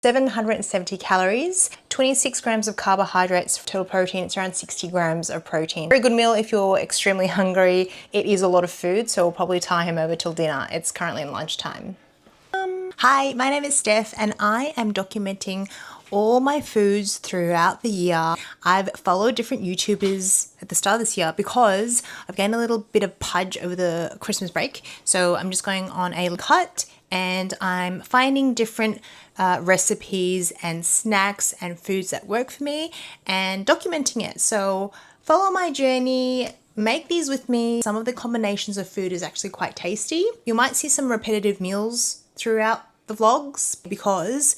770 calories, 26 grams of carbohydrates, total protein, it's around 60 grams of protein. Very good meal if you're extremely hungry. It is a lot of food, so we'll probably tie him over till dinner. It's currently lunchtime. Hi, my name is Steph and I am documenting all my foods throughout the year. I've followed different YouTubers at the start of this year because I've gained a little bit of pudge over the Christmas break. So I'm just going on a cut and I'm finding different recipes and snacks and foods that work for me and documenting it. So follow my journey, make these with me. Some of the combinations of food is actually quite tasty. You might see some repetitive meals throughout the vlogs because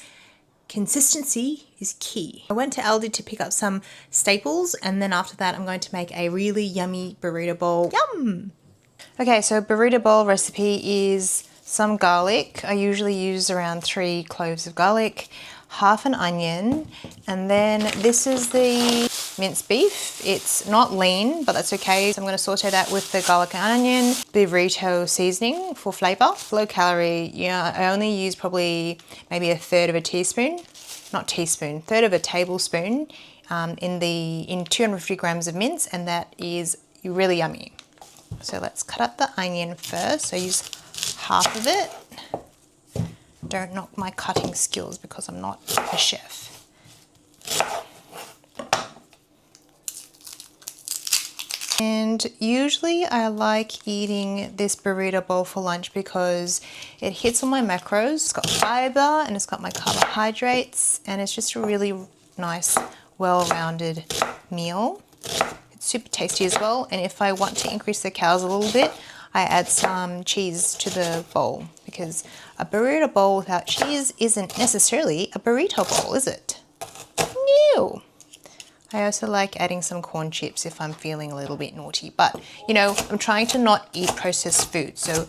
consistency is key. I went to Aldi to pick up some staples and then after that I'm going to make a really yummy burrito bowl. Yum! Okay, so burrito bowl recipe is some garlic. I usually use around 3 cloves of garlic, half an onion, and then this is the minced beef. It's not lean, but that's okay. So I'm going to saute that with the garlic and onion, burrito seasoning for flavor. Low calorie, yeah, I only use probably maybe a third of a tablespoon in 250 grams of mince, and that is really yummy. So let's cut up the onion first. So use half of it. Don't knock my cutting skills because I'm not a chef. And usually I like eating this burrito bowl for lunch because it hits all my macros. It's got fiber and it's got my carbohydrates and it's just a really nice, well-rounded meal. It's super tasty as well. And if I want to increase the calories a little bit, I add some cheese to the bowl because a burrito bowl without cheese isn't necessarily a burrito bowl, is it? No. I also like adding some corn chips if I'm feeling a little bit naughty, but you know, I'm trying to not eat processed food. So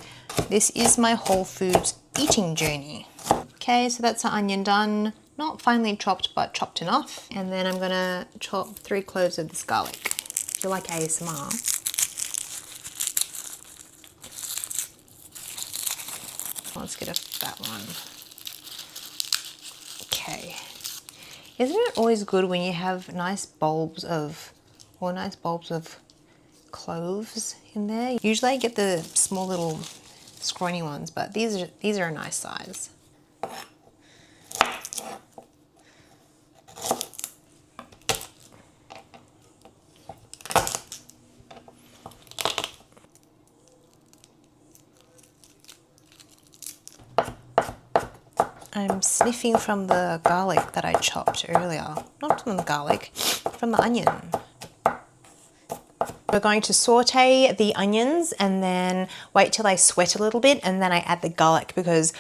this is my whole foods eating journey. Okay, so that's the onion done. Not finely chopped, but chopped enough. And then I'm gonna chop 3 cloves of this garlic. If you like ASMR. Let's get a fat one. Okay. Isn't it always good when you have nice bulbs of cloves in there? Usually I get the small little scrawny ones, but these are a nice size. I'm sniffing from the garlic that I chopped earlier. Not from the garlic, from the onion. We're going to saute the onions and then wait till they sweat a little bit and then I add the garlic because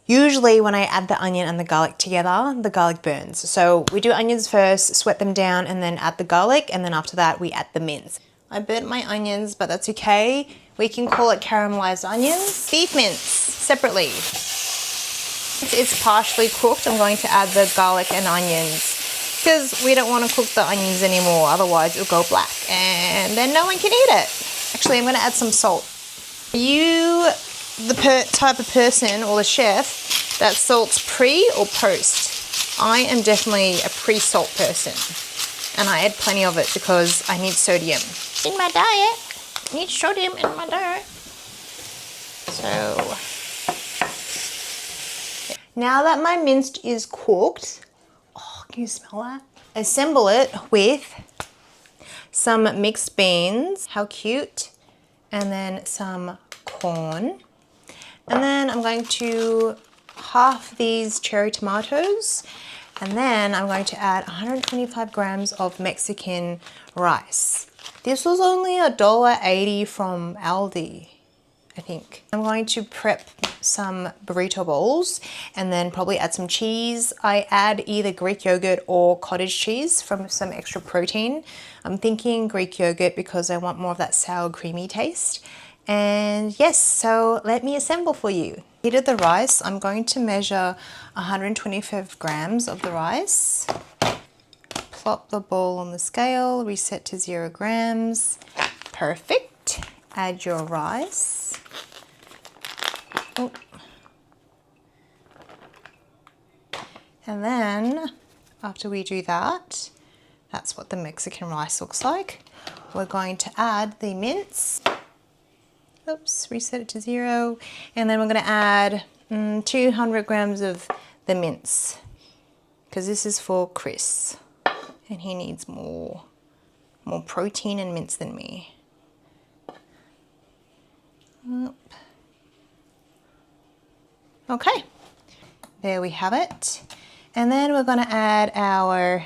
usually when I add the onion and the garlic together, the garlic burns. So we do onions first, sweat them down and then add the garlic and then after that we add the mince. I burnt my onions, but that's okay. We can call it caramelized onions. Beef mince separately. It's partially cooked, I'm going to add the garlic and onions because we don't want to cook the onions anymore, otherwise it'll go black and then no one can eat it. Actually, I'm going to add some salt. Are you the type of person or the chef that salts pre or post? I am definitely a pre-salt person and I add plenty of it because I need sodium in my diet. I need sodium in my diet. So now that my minced is cooked, oh, can you smell that? Assemble it with some mixed beans, how cute, and then some corn. And then I'm going to half these cherry tomatoes, and then I'm going to add 125 grams of Mexican rice. This was only $1.80 from Aldi, I think. I'm going to prep some burrito bowls and then probably add some cheese. I add either Greek yogurt or cottage cheese from some extra protein. I'm thinking Greek yogurt because I want more of that sour creamy taste. And yes, so let me assemble for you. Heated the rice. I'm going to measure 125 grams of the rice. Plop the bowl on the scale, reset to 0 grams. Perfect. Add your rice. Oh. And then after we do that, that's what the Mexican rice looks like. We're going to add the mince. Oops, reset it to 0. And then we're going to add 200 grams of the mince, because this is for Chris and he needs more protein and mince than me. Okay, there we have it. And then we're going to add our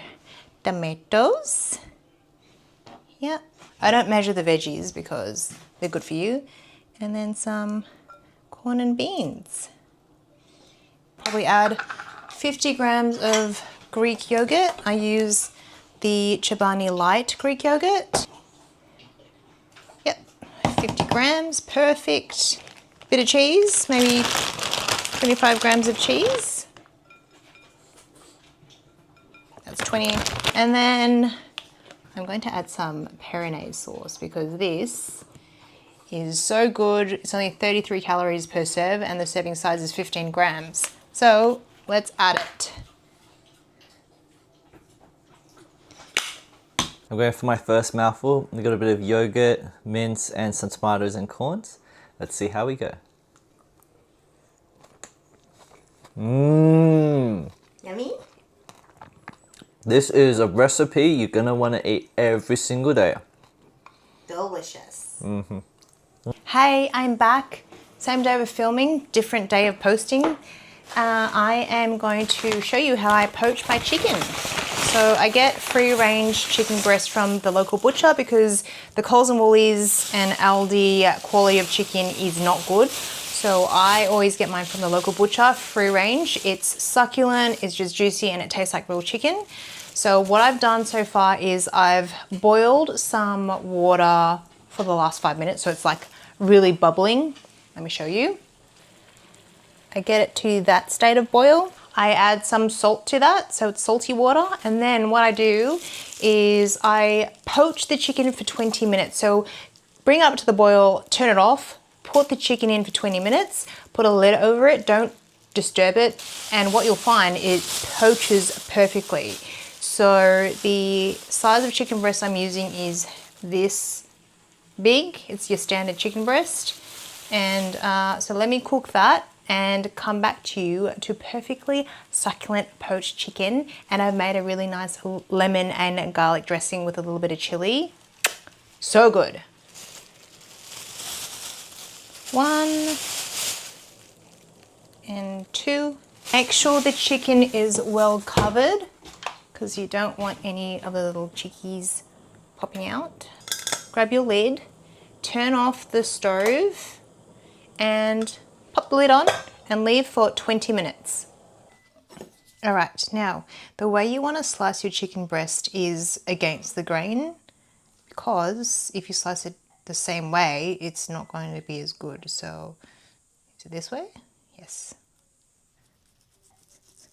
tomatoes. Yep, I don't measure the veggies because they're good for you. And then some corn and beans. Probably add 50 grams of Greek yogurt. I use the Chobani Light Greek yogurt. Yep, 50 grams, perfect. Bit of cheese, maybe 25 grams of cheese. That's 20. And then I'm going to add some Peronaise sauce because this is so good. It's only 33 calories per serve and the serving size is 15 grams. So let's add it. I'm going for my first mouthful. I've got a bit of yogurt, mince, and some tomatoes and corns. Let's see how we go. Yummy? This is a recipe you're gonna want to eat every single day. Delicious. Hey, I'm back. Same day of filming, different day of posting. I am going to show you how I poach my chicken. So I get free range chicken breast from the local butcher because the Coles and Woolies and Aldi quality of chicken is not good. So I always get mine from the local butcher, free range. It's succulent, it's just juicy, and it tastes like real chicken. So what I've done so far is I've boiled some water for the last 5 minutes, so it's like really bubbling. Let me show you. I get it to that state of boil. I add some salt to that, so it's salty water. And then what I do is I poach the chicken for 20 minutes. So bring it up to the boil, turn it off, put the chicken in for 20 minutes, put a lid over it, don't disturb it. And what you'll find, it poaches perfectly. So the size of chicken breast I'm using is this big. It's your standard chicken breast. And so let me cook that and come back to you to perfectly succulent poached chicken. And I've made a really nice lemon and garlic dressing with a little bit of chili. So good. 1 and 2. Make sure the chicken is well covered because you don't want any of the little chickies popping out. Grab your lid, turn off the stove and pop the lid on and leave for 20 minutes. All right, now the way you want to slice your chicken breast is against the grain, because if you slice it the same way, it's not going to be as good. So is it this way? Yes.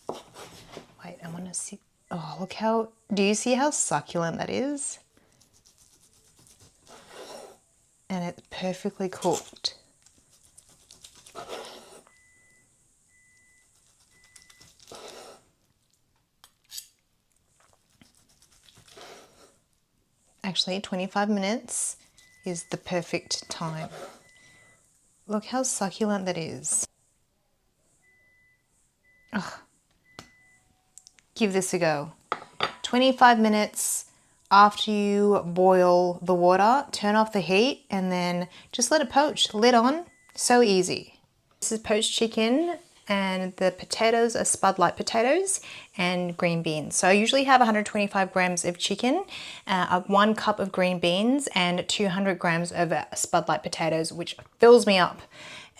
Wait, I want to see. Oh, look how, do you see how succulent that is? And it's perfectly cooked. Actually, 25 minutes is the perfect time. Look how succulent that is. Ugh. Give this a go. 25 minutes after you boil the water, turn off the heat and then just let it poach. Lid on, so easy. This is poached chicken and the potatoes are Spud Light potatoes and green beans. So I usually have 125 grams of chicken, 1 cup of green beans and 200 grams of Spud Light potatoes, which fills me up.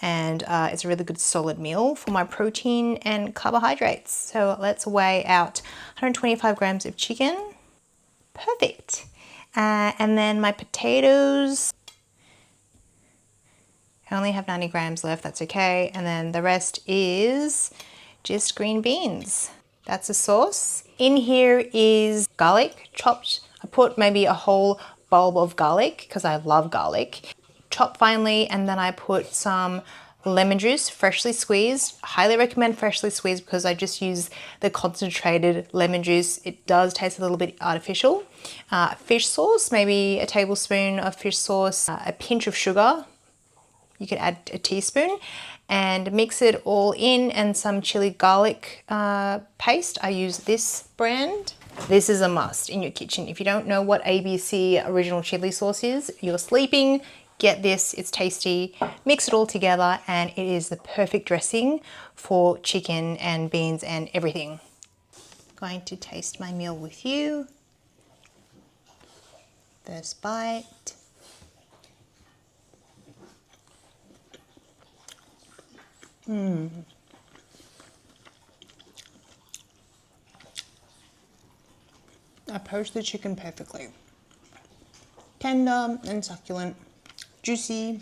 And it's a really good solid meal for my protein and carbohydrates. So let's weigh out 125 grams of chicken. Perfect. And then my potatoes, I only have 90 grams left, that's okay. And then the rest is just green beans. That's a sauce. In here is garlic chopped. I put maybe a whole bulb of garlic because I love garlic. Chopped finely, and then I put some lemon juice, freshly squeezed. Highly recommend freshly squeezed because I just use the concentrated lemon juice. It does taste a little bit artificial. Fish sauce, maybe a tablespoon of fish sauce, a pinch of sugar. You can add a teaspoon and mix it all in, and some chili garlic paste. I use this brand. This is a must in your kitchen. If you don't know what ABC original chili sauce is, you're sleeping. Get this, it's tasty. Mix it all together and it is the perfect dressing for chicken and beans and everything. Going to taste my meal with you. First bite. I poached the chicken perfectly. Tender and succulent, juicy,